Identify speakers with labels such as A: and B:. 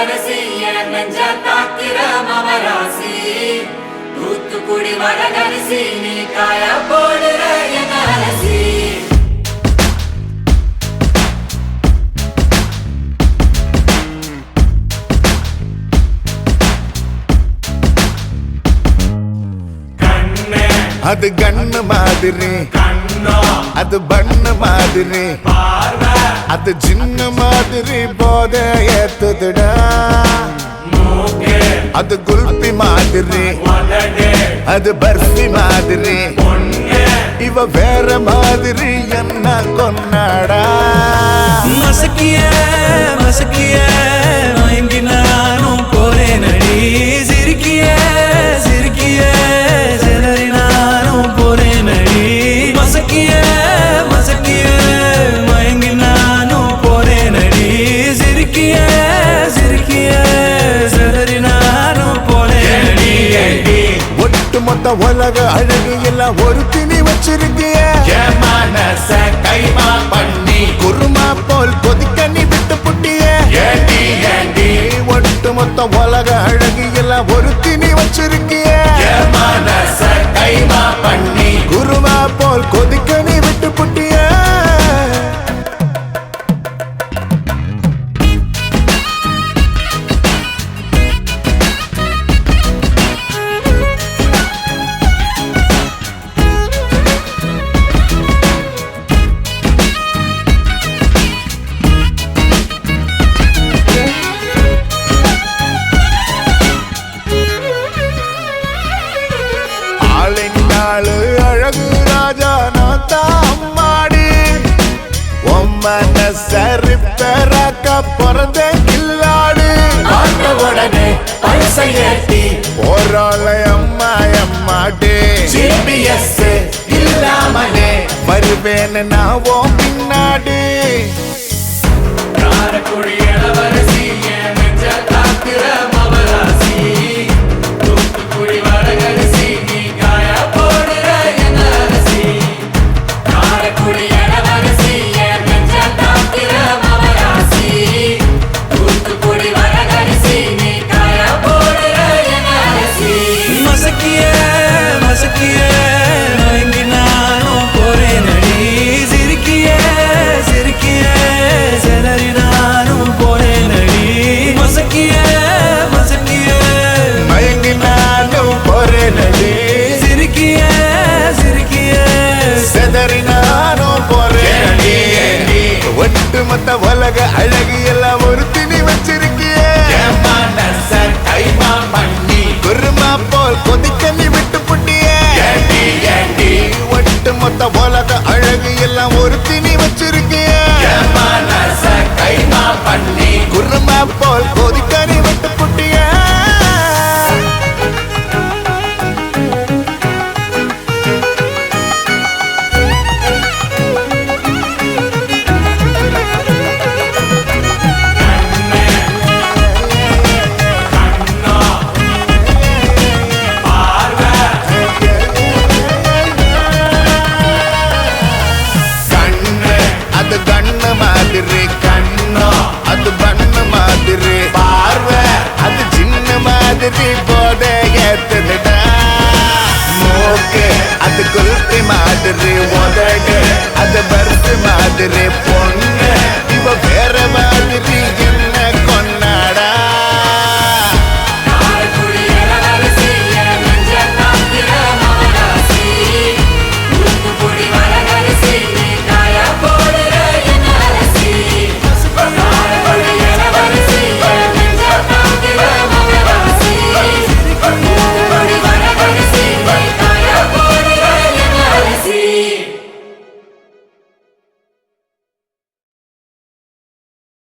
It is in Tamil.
A: இளவரசி நெஞ்ச தாக்கிற மவராசி தூத்துக்குடி வரகரிசி நீ காய போடுற என் அரசி
B: அது கண்ணு மாதிரி அது பண்ணு மாதிரி அது சின்ன மாதிரி போத ஏத்துதுடா அது குல்பி மாதிரி அது பர்ஃபி மாதிரி இவ வேற மாதிரி என்ன கொண்டாடா
C: மசக்கிய மசக்கிய மயங்கி நானும் போறேன் அடி சிரிக்கிய சிரிக்கிய சிலரி நானும் போறேன் அடி மசக்கிய மசக்கிய மயங்கி நானும் போறேன் அடி சிரிக்கிய சிரிக்கிய சிலரி நானும் போறேன் அடி
B: ஒட்டு மொத்த உலக அழகு எல்லாம் ஒரு திணி வச்சிருக்கிய
C: மனச கைமா பண்ணி
B: குருமா போல் கொதிக்க நீ விட்டு புட்டிய ஒட்டு மொத்த உலக அழகு எல்லாம் ஒரு திணி வச்சிருக்கிய
C: மனச கைமா பண்ணி
B: குருமா போல் கொதிக்க நீ விட்டு புட்டிய அழகு ராஜா நான் தாம்மாடி சரிப்பராக்க பிறந்த கில்லாடு
C: உடனே பைசை ஏத்தி
B: போராளை அம்மா அம்மாடி
C: ஜிபிஎஸ் இல்லாமலே
B: வருவேன்னு நான் ஓ பின்னாடி
A: காரக்குடி இளவரசி நெஞ்ச தாக்கிற மவராசி தூத்துக்குடி வரகரிசி நீ காய போடுற என் அரசி காரக்குடி இளவரசி நெஞ்ச தாக்கிற மவராசி தூத்துக்குடி வரகரிசி நீ காய போடுற என் அரசி
C: மசக்கிய மசக்கிய மயங்கி நானும் போறேன் அடி சிரிக்கிய சிரிக்கிய சிலரி நானும் போறேன் அடி மசக்கிய மசக்கிய
B: மயங்கி நானும் போறேனடி
C: சிரிக்கிய சிரிக்கிய
B: செதறி நானும் போறேனடி ஒட்டு மொத்த உலக அழகு எல்லாம் ஒரு திணி வச்சிருக்கிய
C: மனச கைமா பண்ணி
B: குருமா போல் கொதிக்க நீ விட்டு புட்டிய ஒட்டு மொத்த உலக அழகு எல்லாம் ஒரு திணி வச்சிருக்கிய
C: மனச கைமா பண்ணி
B: குருமா போல் கொதிக்க நீ விட்டு புட்டிய அது கண்ணு மாதிரி கண்ணோ அது பண்ணு மாதிரி பார்வை அது சின்ன மாதிரி போத ஏத்துதுடா மூக்கு அது குல்பி மாதிரி உதடு அது பருத்து மாதிரி